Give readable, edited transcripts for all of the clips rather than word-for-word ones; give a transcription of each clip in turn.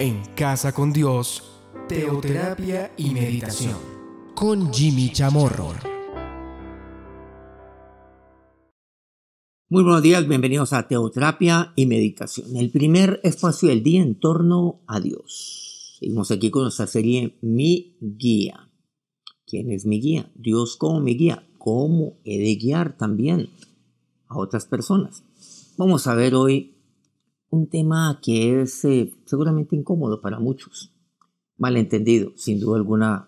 En Casa con Dios, teoterapia y meditación. Con Jimmy Chamorro. Muy buenos días, bienvenidos a Teoterapia y Meditación, el primer espacio del día en torno a Dios. Seguimos aquí con nuestra serie Mi Guía. ¿Quién es mi guía? Dios como mi guía. ¿Cómo he de guiar también a otras personas? Vamos a ver hoy un tema que es seguramente incómodo para muchos, malentendido, sin duda alguna,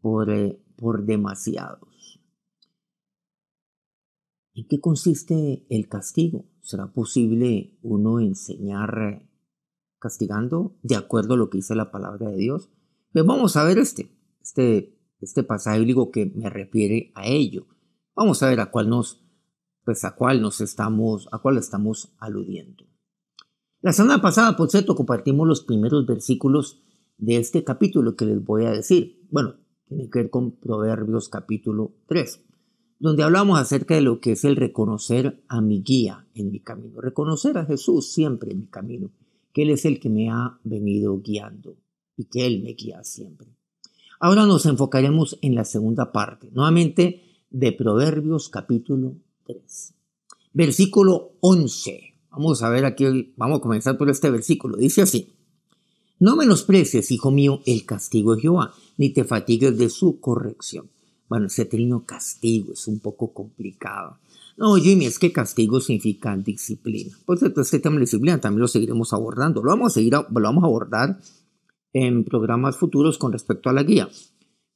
por demasiados. ¿En qué consiste el castigo? ¿Será posible uno enseñar castigando de acuerdo a lo que dice la palabra de Dios? Pues vamos a ver este pasaje bíblico que me refiere a ello. Vamos a ver a cuál estamos aludiendo. La semana pasada, por cierto, compartimos los primeros versículos de este capítulo que les voy a decir. Bueno, tiene que ver con Proverbios capítulo 3, donde hablamos acerca de lo que es el reconocer a mi guía en mi camino. Reconocer a Jesús siempre en mi camino, que Él es el que me ha venido guiando y que Él me guía siempre. Ahora nos enfocaremos en la segunda parte, nuevamente de Proverbios capítulo 3. Versículo 11. Vamos a ver aquí, vamos a comenzar por este versículo. Dice así: No menosprecies, hijo mío, el castigo de Jehová, ni te fatigues de su corrección. Bueno, ese término castigo es un poco complicado. No, Jimmy, es que castigo significa disciplina. Por cierto, este tema de disciplina también lo seguiremos abordando. Lo vamos a abordar en programas futuros con respecto a la guía.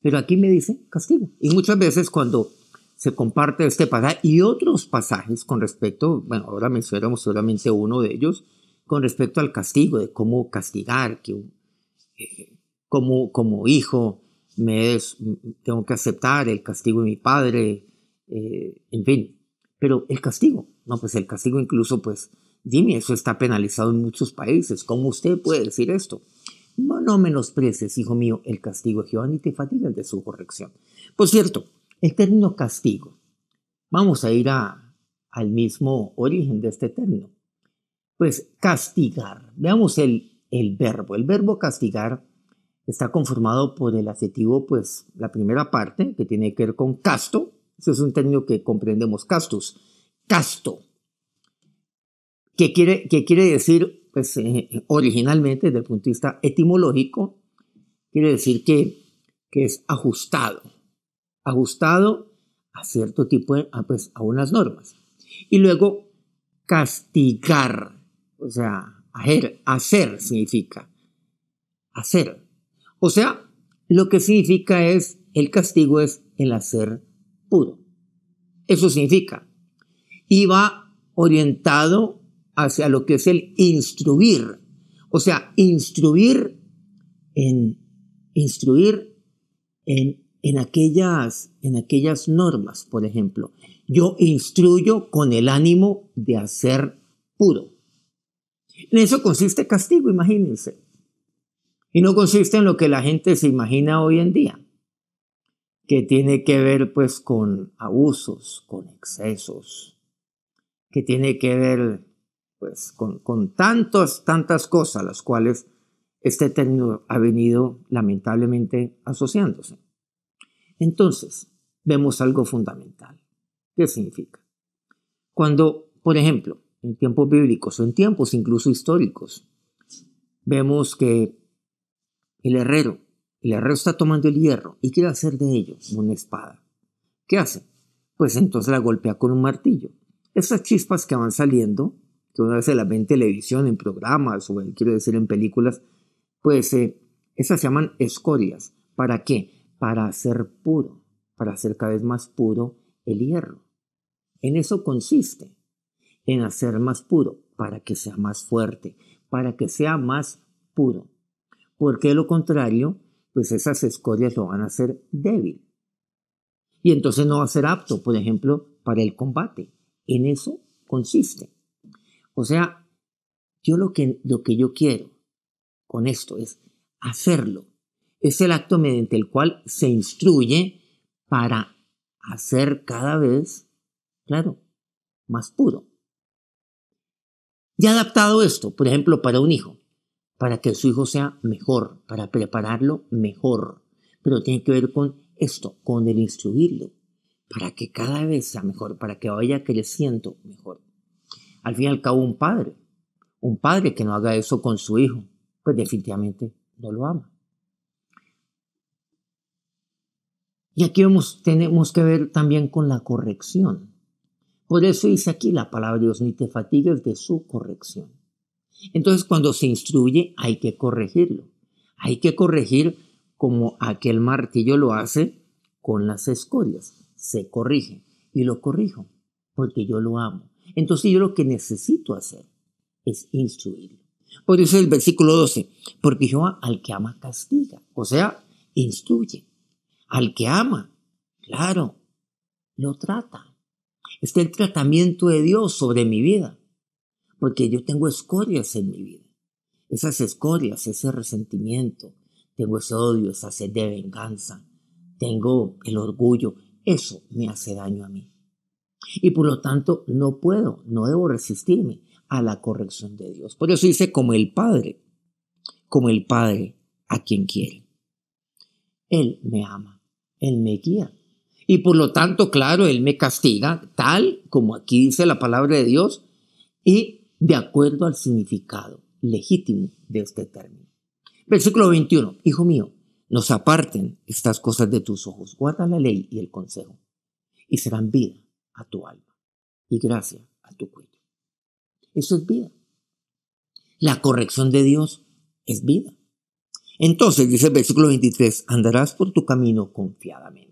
Pero aquí me dice castigo. Y muchas veces cuando se comparte este pasaje y otros pasajes con respecto, bueno, ahora mencionamos solamente uno de ellos, con respecto al castigo, de cómo castigar, que como hijo tengo que aceptar el castigo de mi padre, en fin. Pero el castigo, no, pues el castigo incluso, pues, dime, eso está penalizado en muchos países. ¿Cómo usted puede decir esto? No menosprecies, hijo mío, el castigo de Jehová, ni te fatigues de su corrección. Por cierto, el término castigo, vamos a ir al mismo origen de este término. Pues castigar, veamos el verbo. El verbo castigar está conformado por el adjetivo, pues la primera parte, que tiene que ver con casto. Ese es un término que comprendemos, castus, casto, que quiere decir, pues originalmente, desde el punto de vista etimológico, quiere decir que es ajustado a cierto tipo a unas normas. Y luego castigar, o sea, hacer significa hacer. O sea, lo que significa es, el castigo es el hacer puro. Eso significa. Y va orientado hacia lo que es el instruir. O sea, instruir en aquellas normas. Por ejemplo, yo instruyo con el ánimo de hacer puro. En eso consiste castigo, imagínense. Y no consiste en lo que la gente se imagina hoy en día, que tiene que ver pues con abusos, con excesos, que tiene que ver pues con tantas cosas, las cuales este término ha venido lamentablemente asociándose. Entonces, vemos algo fundamental. ¿Qué significa? Cuando, por ejemplo, en tiempos bíblicos o en tiempos incluso históricos, vemos que el herrero está tomando el hierro y quiere hacer de ello una espada. ¿Qué hace? Pues entonces la golpea con un martillo. Esas chispas que van saliendo, que una vez se las ve en televisión, en programas o quiero decir en películas, pues esas se llaman escorias. ¿Para qué? Para hacer puro, para hacer cada vez más puro el hierro. En eso consiste, en hacer más puro, para que sea más fuerte, para que sea más puro. Porque de lo contrario, pues esas escorias lo van a hacer débil. Y entonces no va a ser apto, por ejemplo, para el combate. En eso consiste. O sea, yo lo que yo quiero con esto es hacerlo. Es el acto mediante el cual se instruye para hacer cada vez, claro, más puro. Ya adaptado esto, por ejemplo, para un hijo. para que su hijo sea mejor, para prepararlo mejor. Pero tiene que ver con esto, con el instruirlo, para que cada vez sea mejor, para que vaya creciendo mejor. Al fin y al cabo, un padre que no haga eso con su hijo, pues definitivamente no lo ama. Y aquí tenemos que ver también con la corrección. Por eso dice aquí la palabra de Dios, ni te fatigues de su corrección. Entonces, cuando se instruye, hay que corregirlo. Hay que corregir como aquel martillo lo hace con las escorias. Se corrige y lo corrijo porque yo lo amo. Entonces, yo lo que necesito hacer es instruirlo. Por eso el versículo 12, porque Jehová al que ama castiga, o sea, instruye. Al que ama, claro, lo trata. Está el tratamiento de Dios sobre mi vida, porque yo tengo escorias en mi vida. Esas escorias, ese resentimiento, tengo ese odio, esa sed de venganza, tengo el orgullo, eso me hace daño a mí. Y por lo tanto no debo resistirme a la corrección de Dios. Por eso dice como el Padre a quien quiere. Él me ama, Él me guía. Y por lo tanto, claro, Él me castiga, tal como aquí dice la palabra de Dios, y de acuerdo al significado legítimo de este término. Versículo 21. Hijo mío, no se aparten estas cosas de tus ojos. Guarda la ley y el consejo, y serán vida a tu alma y gracia a tu cuello. Eso es vida. La corrección de Dios es vida. Entonces, dice el versículo 23, andarás por tu camino confiadamente.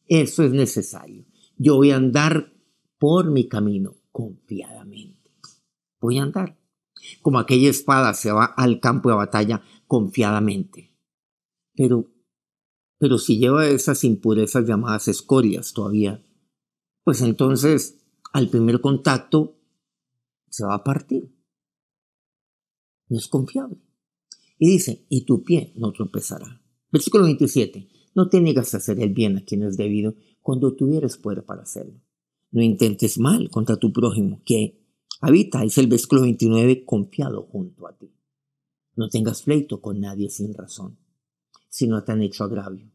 Eso es necesario. Yo voy a andar por mi camino confiadamente. Voy a andar. Como aquella espada se va al campo de batalla confiadamente. Pero si lleva esas impurezas llamadas escorias todavía, pues entonces al primer contacto se va a partir. No es confiable. Y dice, y tu pie no tropezará. Versículo 27. No te niegas a hacer el bien a quien es debido cuando tuvieres poder para hacerlo. No intentes mal contra tu prójimo que habita, es el versículo 29, confiado junto a ti. No tengas pleito con nadie sin razón, si no te han hecho agravio.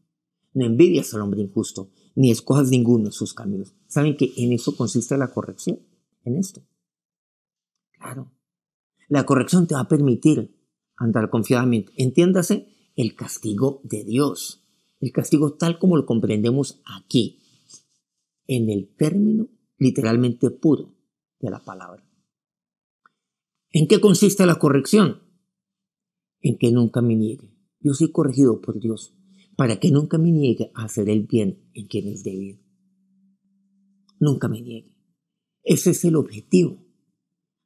No envidias al hombre injusto, ni escojas ninguno de sus caminos. ¿Saben que en eso consiste la corrección? En esto. Claro. La corrección te va a permitir andar confiadamente. Entiéndase el castigo de Dios. El castigo tal como lo comprendemos aquí, en el término literalmente puro de la palabra. ¿En qué consiste la corrección? En que nunca me niegue. Yo soy corregido por Dios para que nunca me niegue a hacer el bien en quien es debido. Nunca me niegue. Ese es el objetivo.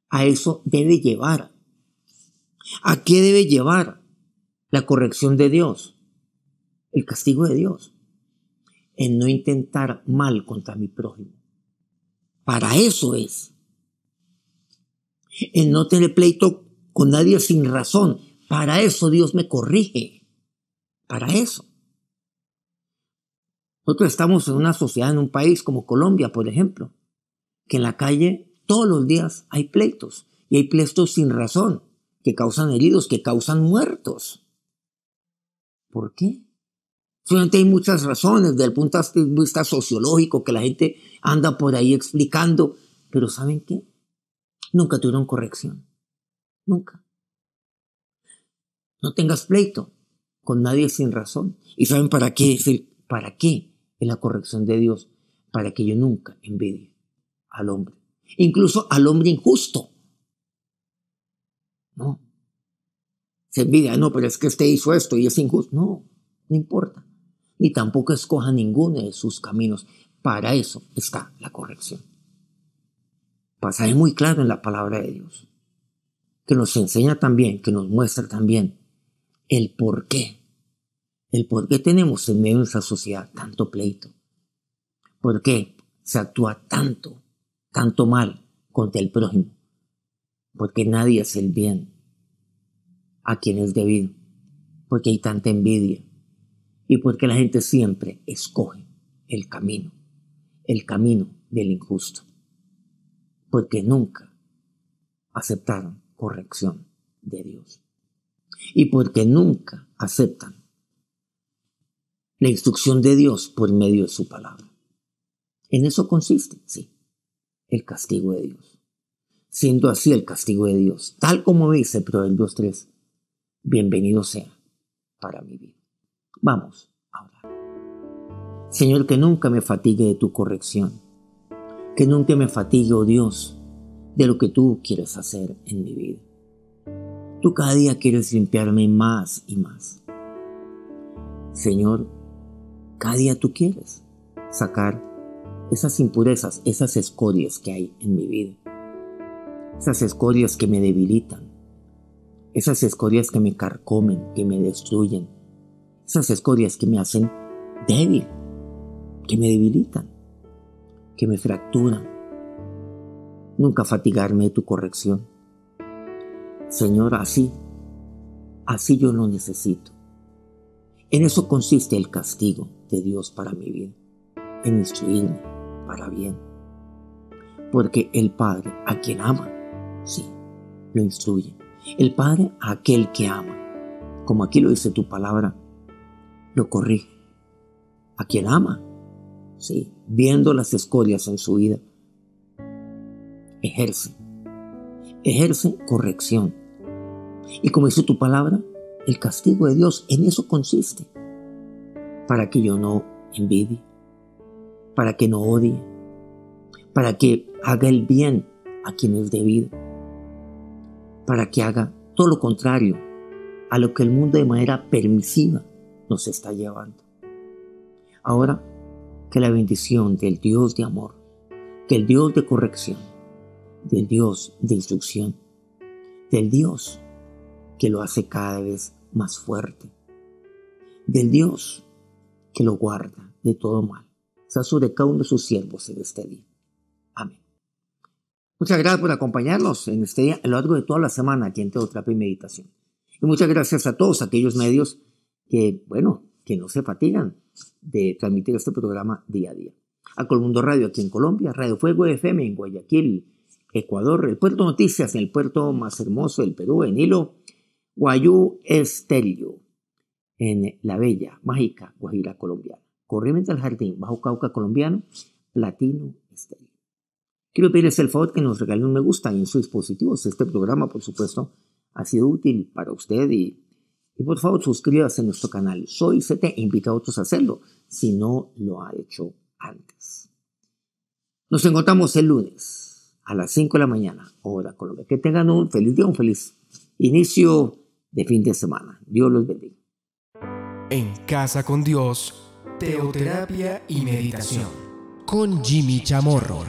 A eso debe llevar. ¿A qué debe llevar la corrección de Dios? El castigo de Dios. En no intentar mal contra mi prójimo. Para eso es. En no tener pleito con nadie sin razón. Para eso Dios me corrige. Para eso. Nosotros estamos en una sociedad, en un país como Colombia, por ejemplo, que en la calle todos los días hay pleitos. Y hay pleitos sin razón, que causan heridos, que causan muertos. ¿Por qué? Solamente hay muchas razones desde el punto de vista sociológico que la gente anda por ahí explicando. Pero ¿saben qué? Nunca tuvieron corrección. Nunca. No tengas pleito con nadie sin razón. ¿Y saben para qué es la corrección de Dios? Para que yo nunca envidie al hombre. Incluso al hombre injusto. No. Se envidia, no, pero es que este hizo esto y es injusto. No, no importa. Ni tampoco escoja ninguno de sus caminos. Para eso está la corrección. Pasaje muy claro en la palabra de Dios, que nos enseña también, que nos muestra también el por qué tenemos en medio de nuestra sociedad tanto pleito. ¿Por qué se actúa tanto mal contra el prójimo? Porque nadie hace el bien a quien es debido. Porque hay tanta envidia. Y porque la gente siempre escoge el camino del injusto. Porque nunca aceptaron corrección de Dios. y porque nunca aceptan la instrucción de Dios por medio de su palabra. En eso consiste, sí, el castigo de Dios. Siendo así el castigo de Dios, tal como dice Proverbios 3, bienvenido sea para mi vida. Vamos a orar. Señor, que nunca me fatigue de tu corrección, que nunca me fatigue, oh Dios, de lo que tú quieres hacer en mi vida. Tú cada día quieres limpiarme más y más. Señor, cada día tú quieres sacar esas impurezas, esas escorias que hay en mi vida. Esas escorias que me debilitan. Esas escorias que me carcomen, que me destruyen. Esas escorias que me hacen débil, que me debilitan, que me fracturan. Nunca fatigarme de tu corrección. Señor, así yo lo necesito. En eso consiste el castigo de Dios para mi vida, en instruirme para bien. Porque el Padre, a quien ama, sí, lo instruye. El Padre, a aquel que ama, como aquí lo dice tu palabra, lo corrige. A quien ama, sí, viendo las escorias en su vida, ejerce corrección. Y como dice tu palabra, el castigo de Dios en eso consiste, para que yo no envidie, para que no odie, para que haga el bien a quien es debido, para que haga todo lo contrario a lo que el mundo de manera permisiva nos está llevando. Ahora, que la bendición del Dios de amor, que el Dios de corrección, del Dios de instrucción, del Dios que lo hace cada vez más fuerte, del Dios que lo guarda de todo mal, sea sobre cada uno de sus siervos en este día. Amén. Muchas gracias por acompañarnos en este día, a lo largo de toda la semana aquí en Teoterapia y Meditación. Y muchas gracias a todos aquellos medios que no se fatigan de transmitir este programa día a día. A Colmundo Radio aquí en Colombia, Radio Fuego FM en Guayaquil, Ecuador, el Puerto Noticias en el puerto más hermoso del Perú, en Hilo, Guayú Estéreo, en la bella, mágica Guajira colombiana. Corrientes del Jardín, Bajo Cauca colombiano, Platino Estéreo. Quiero pedirles el favor que nos regalen un me gusta en sus dispositivos. Este programa, por supuesto, ha sido útil para usted y por favor suscríbase a nuestro canal. Soy CT e invito a otros a hacerlo si no lo ha hecho antes. Nos encontramos el lunes a las 5 de la mañana, hora Colombia. Que tengan un feliz día, un feliz inicio de fin de semana. Dios los bendiga. En Casa con Dios, Teoterapia y Meditación con Jimmy Chamorro.